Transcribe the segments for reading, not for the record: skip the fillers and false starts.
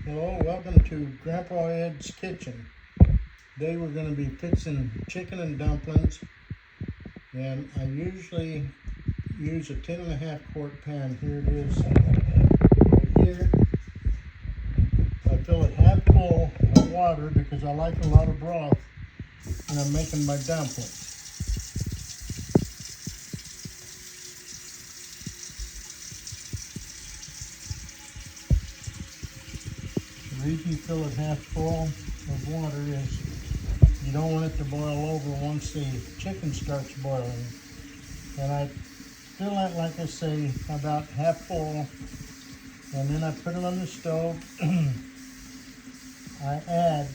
Hello, welcome to Grandpa Ed's kitchen. Today we're going to be fixing chicken and dumplings, and I usually use a 10.5 quart pan. Here it is. Right here, I fill it half full of water because I like a lot of broth when I'm making my dumplings. The reason you fill it half full of water is you don't want it to boil over once the chicken starts boiling. And I fill it, like I say, about half full, and then I put it on the stove. I add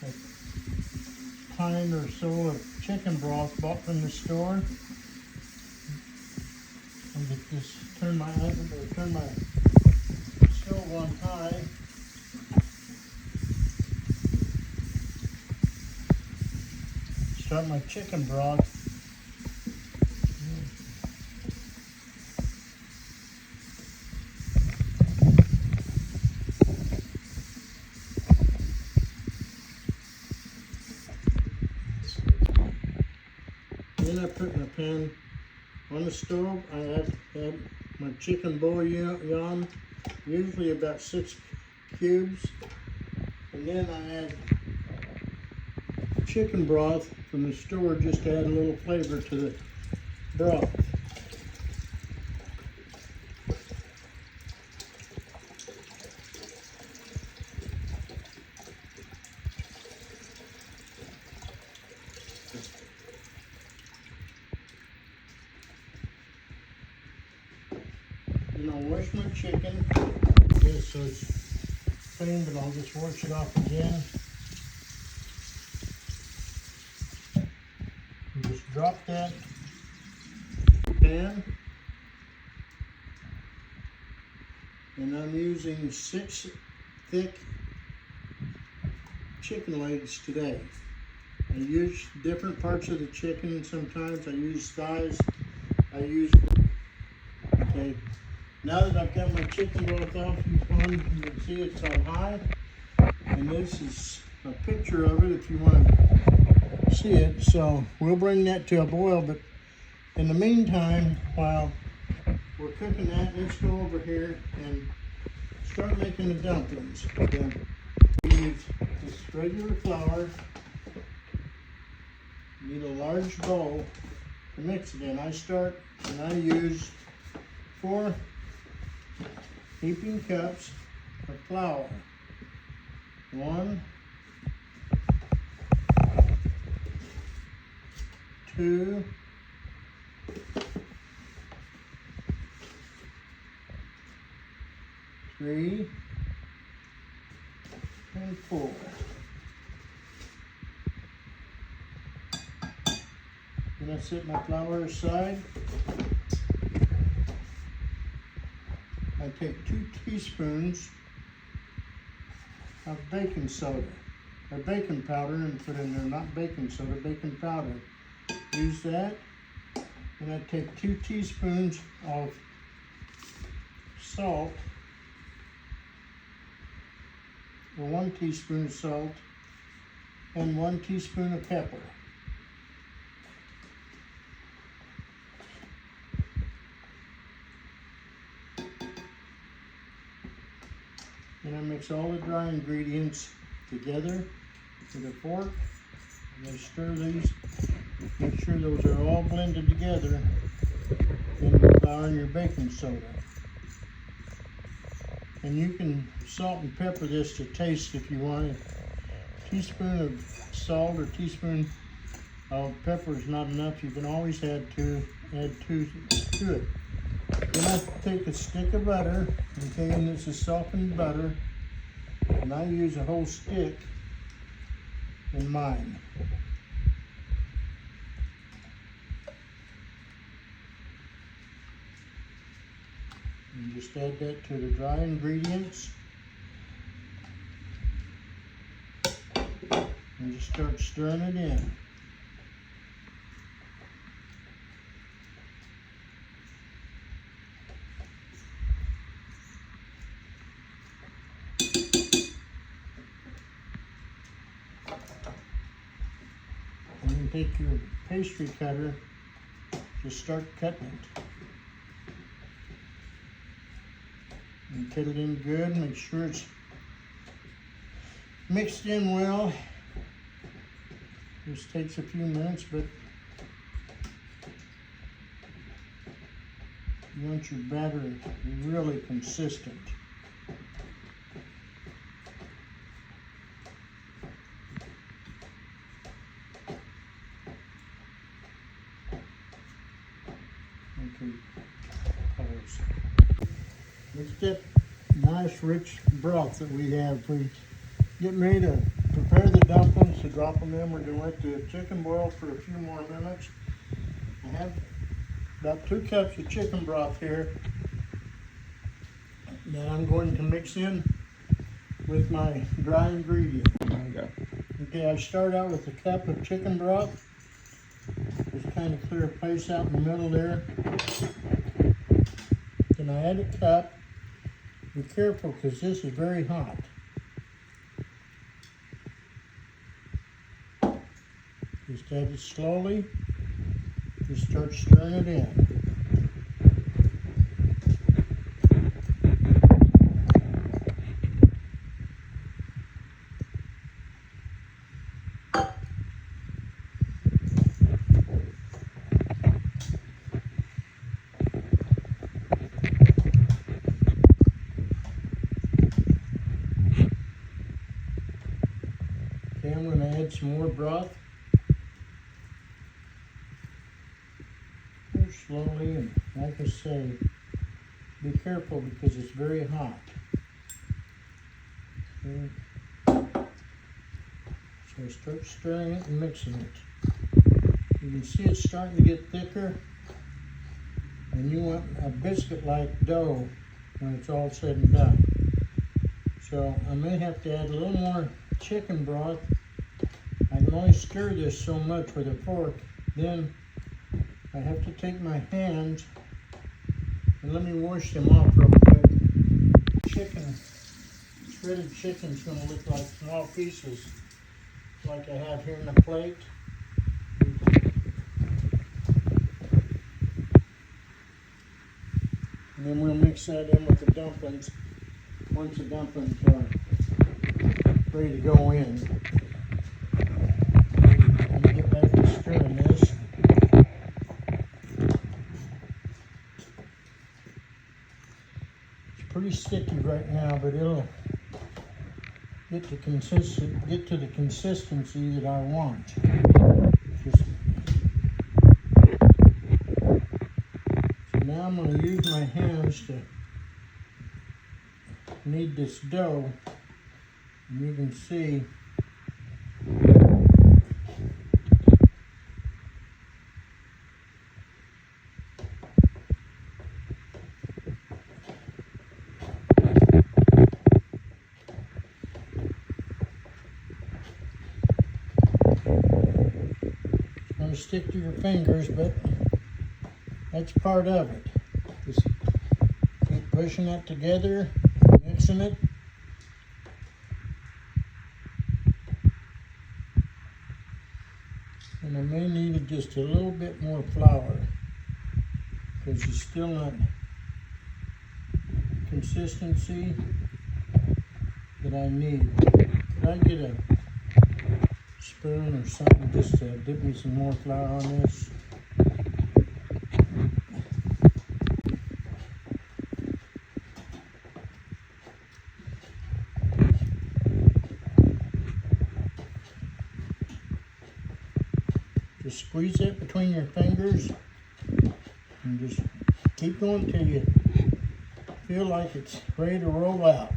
a pint or so of chicken broth bought from the store. And get this, turn my stove on high. Start my chicken broth. Then I put my pan on the stove. I add my chicken bouillon, usually about 6 cubes. And then I add chicken broth from the store, just to add a little flavor to the broth. Then I'll wash my chicken. Yes, so it's clean, but I'll just wash it off again. And just drop that pan. And I'm using 6 thick chicken legs today. I use different parts of the chicken. Sometimes I use thighs. Okay. Now that I've got my chicken broth off, you can see it's on high. And this is a picture of it if you want to see it. So we'll bring that to a boil, but in the meantime, while we're cooking that, let's go over here and start making the dumplings. Then we use just regular flour. You need a large bowl to mix it in. I use 4 heaping cups of flour. 1, 2, 3, and 4. Then I set my flour aside. I take 2 teaspoons of baking soda, or baking powder, and put in there, not baking soda, baking powder. Use that. And I take 2 teaspoons of salt, or 1 teaspoon of salt, and 1 teaspoon of pepper. And I mix all the dry ingredients together with a fork. I'm going to stir these, make sure those are all blended together. Then your flour and your baking soda. And you can salt and pepper this to taste if you want. A teaspoon of salt or teaspoon of pepper is not enough. You can always add two to it. Then I take a stick of butter, okay, and this is softened butter, and I use a whole stick in mine. And just add that to the dry ingredients. And just start stirring it in. take your pastry cutter, just start cutting it. And cut it in good, make sure it's mixed in well. This takes a few minutes, but you want your batter really consistent. Okay, pause. Look at that nice rich broth that we have. We getting ready to prepare the dumplings to drop them in. We're going to let the chicken boil for a few more minutes. I have about 2 cups of chicken broth here that I'm going to mix in with my dry ingredient. Okay, I start out with a cup of chicken broth. Just kind of clear a place out in the middle there. Then I add a cup. Be careful because this is very hot. Just add it slowly. Just start stirring it in. Okay, I'm going to add some more broth. Slowly, and like I say, be careful because it's very hot. Okay. So I start stirring it and mixing it. You can see it's starting to get thicker, and you want a biscuit-like dough when it's all said and done. So I may have to add a little more chicken broth. I can only stir this so much with a fork. Then I have to take my hands and let me wash them off real quick. Shredded chicken's going to look like small pieces like I have here in the plate. And then we'll mix that in with the dumplings once the dumplings are ready to go in. Let me get back to stirring this. Pretty sticky right now, but it'll get to the consistency that I want. So now I'm going to use my hands to knead this dough, and you can see stick to your fingers, but that's part of it. Just keep pushing that together, mixing it. And I may need just a little bit more flour because it's still not consistency that I need. Could I get a spoon or something just to dip me some more flour on this? Just squeeze it between your fingers and just keep going till you feel like it's ready to roll out.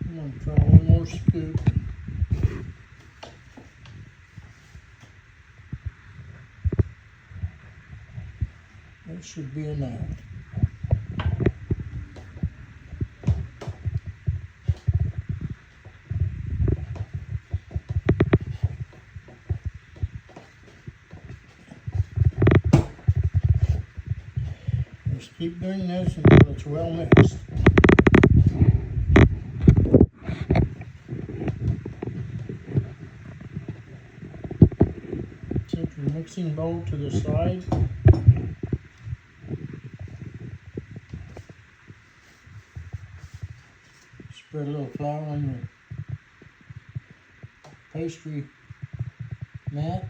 I'm going to try one more scoop. That should be enough. Keep doing this until it's well mixed. Set your mixing bowl to the side. Spread a little flour on your pastry mat.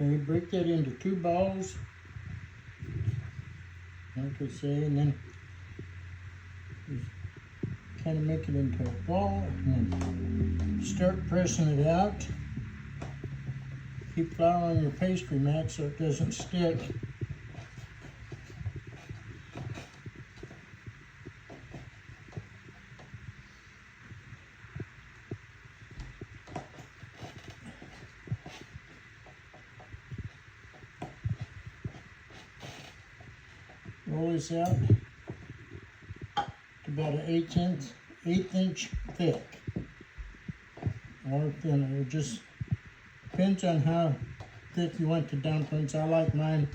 Okay, break that into 2 balls, like I say, and then just kind of make it into a ball, and then start pressing it out. Keep flour on your pastry mat so it doesn't stick. Roll this out to about an 1/8 inch thick, or thinner. It just depends on how thick you want the dumplings. I like mine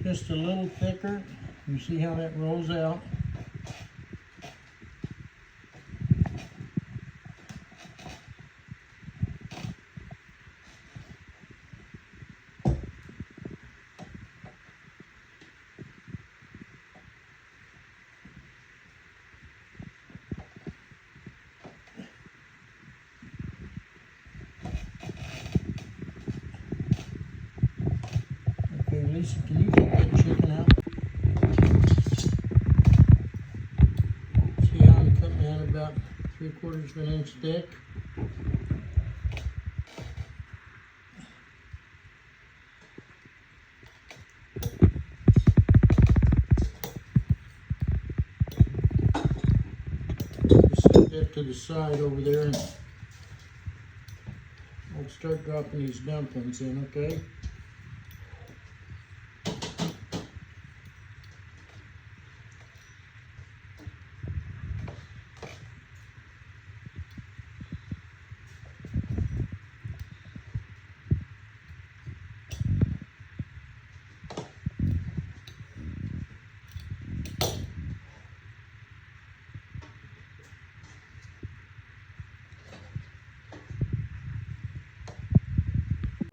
just a little thicker. You see how that rolls out? Okay, Lisa, can you get that chicken out? See how I'm cutting down about 3/4 of an inch thick? Just set that to the side over there, and I'll start dropping these dumplings in, okay?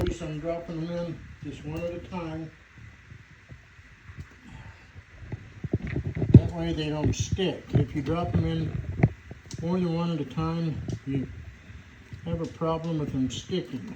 So I'm dropping them in just one at a time. That way they don't stick. If you drop them in more than one at a time, you have a problem with them sticking.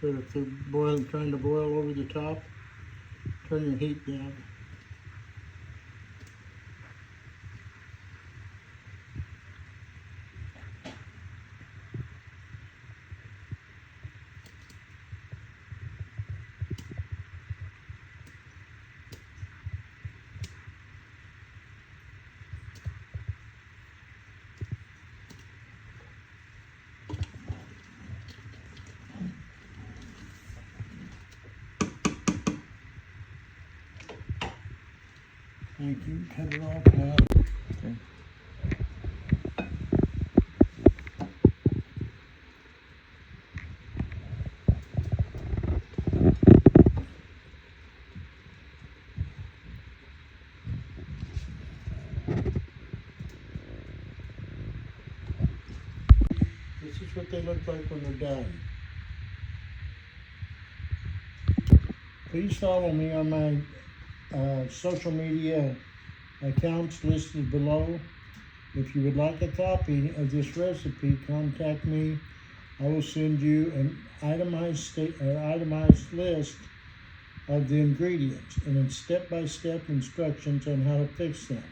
But if they're trying to boil over the top, turn your heat down. You can cut it off now. Okay. This is what they look like when they're done. Please follow me on my social media accounts listed below. If you would like a copy of this recipe, contact me. I will send you an itemized list of the ingredients and then step-by-step instructions on how to fix them.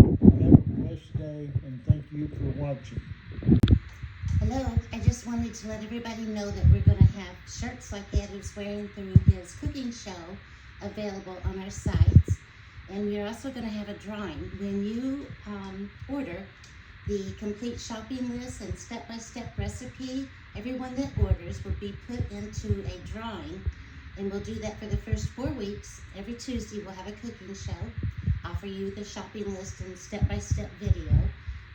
Have a blessed day, and thank you for watching. Hello, I just wanted to let everybody know that we're going to have shirts like Ed is wearing through his cooking show available on our sites. And we're also going to have a drawing. When you order the complete shopping list and step-by-step recipe, everyone that orders will be put into a drawing. And we'll do that for the first 4 weeks. Every Tuesday we'll have a cooking show, offer you the shopping list and step-by-step video.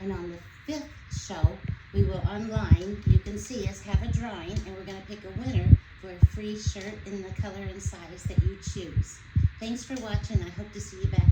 And on the 5th show, we will online, you can see us, have a drawing, and we're going to pick a winner for a free shirt in the color and size that you choose. Thanks for watching. I hope to see you back